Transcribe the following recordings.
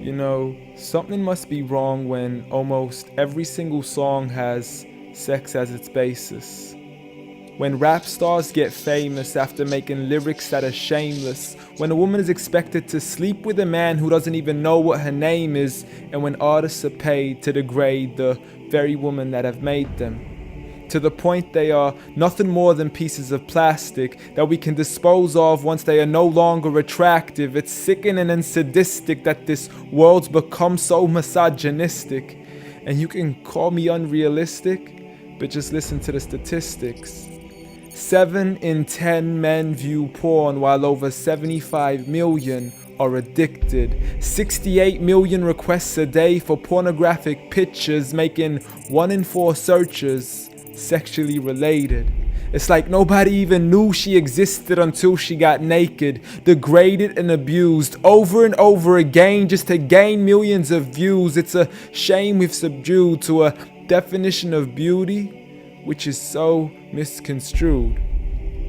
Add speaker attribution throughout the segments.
Speaker 1: You know, something must be wrong when almost every single song has sex as its basis. When rap stars get famous after making lyrics that are shameless. When a woman is expected to sleep with a man who doesn't even know what her name is. And when artists are paid to degrade the very women that have made them. To the point they are nothing more than pieces of plastic that we can dispose of once they are no longer attractive. It's sickening and sadistic that this world's become so misogynistic. And you can call me unrealistic, but just listen to the statistics. 7 in 10 men view porn while over 75 million are addicted. 68 million requests a day for pornographic pictures, making 1 in 4 searches sexually related. It's like nobody even knew she existed until she got naked, degraded and abused over and over again just to gain millions of views. It's a shame we've subdued to a definition of beauty which is so misconstrued,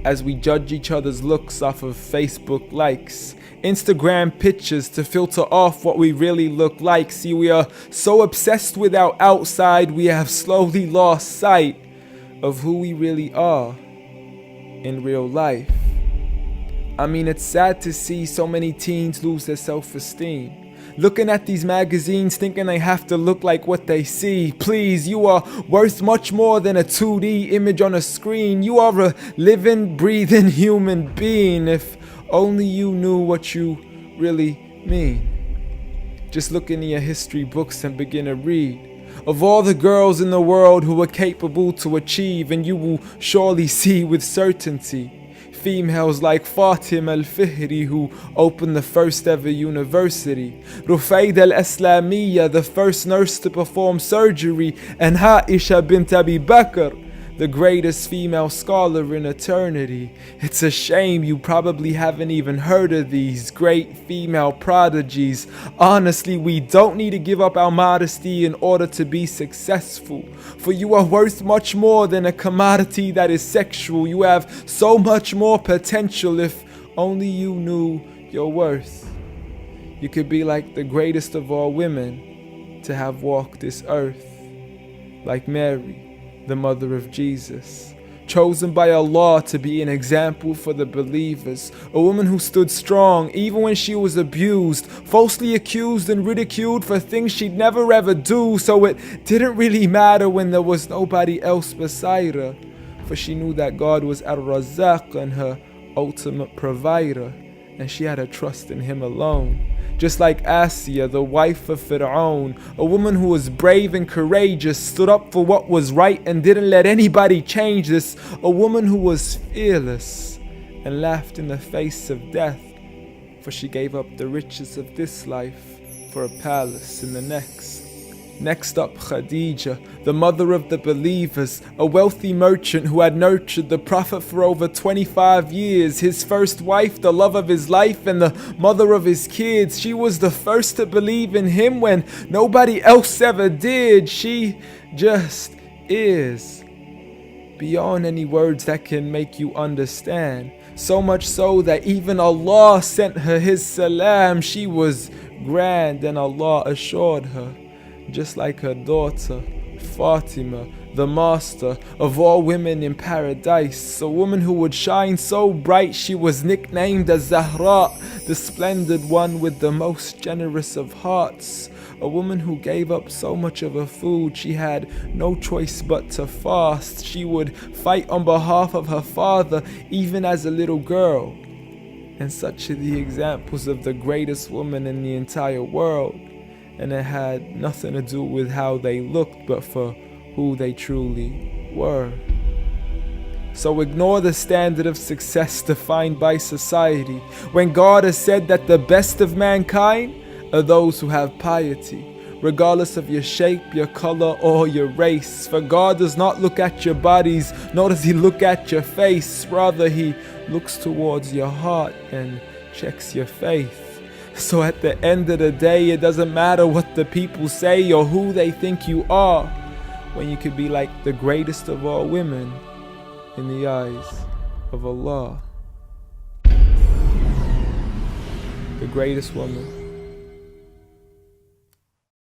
Speaker 1: as we judge each other's looks off of Facebook likes, Instagram pictures to filter off what we really look like. See, we are so obsessed with our outside, we have slowly lost sight of who we really are in real life. I mean, it's sad to see so many teens lose their self-esteem. Looking at these magazines thinking they have to look like what they see. Please, you are worth much more than a 2D image on a screen. You are a living, breathing human being. If only you knew what you really mean. Just look into your history books and begin to read of all the girls in the world who were capable to achieve, and you will surely see with certainty females like Fatima al-Fihri, who opened the first ever university, Rufayda al-Islamiyya, the first nurse to perform surgery, and Aisha bint Abi Bakr, the greatest female scholar in eternity. It's a shame you probably haven't even heard of these great female prodigies. Honestly, we don't need to give up our modesty in order to be successful. For you are worth much more than a commodity that is sexual. You have so much more potential if only you knew your worth. You could be like the greatest of all women to have walked this earth, like Mary, the mother of Jesus, chosen by Allah to be an example for the believers, a woman who stood strong even when she was abused, falsely accused and ridiculed for things she'd never ever do, so it didn't really matter when there was nobody else beside her, for she knew that God was Ar-Razzaq and her ultimate provider, and she had a trust in Him alone. Just like Asiya, the wife of Fir'aun, a woman who was brave and courageous, stood up for what was right and didn't let anybody change this. A woman who was fearless and laughed in the face of death, for she gave up the riches of this life for a palace in the next. Next up, Khadija, the mother of the believers, a wealthy merchant who had nurtured the Prophet for over 25 years, his first wife, the love of his life and the mother of his kids. She was the first to believe in him when nobody else ever did. She just is, beyond any words that can make you understand. So much so that even Allah sent her His salam. She was grand and Allah assured her, just like her daughter, Fatima, the master of all women in paradise, a woman who would shine so bright she was nicknamed as Zahra, the splendid one with the most generous of hearts, a woman who gave up so much of her food she had no choice but to fast. She would fight on behalf of her father even as a little girl. And such are the examples of the greatest woman in the entire world. And it had nothing to do with how they looked, but for who they truly were. So ignore the standard of success defined by society, when God has said that the best of mankind are those who have piety, regardless of your shape, your color, or your race. For God does not look at your bodies, nor does He look at your face. Rather, He looks towards your heart and checks your faith. So at the end of the day, it doesn't matter what the people say or who they think you are, when you could be like the greatest of all women in the eyes of Allah. The greatest woman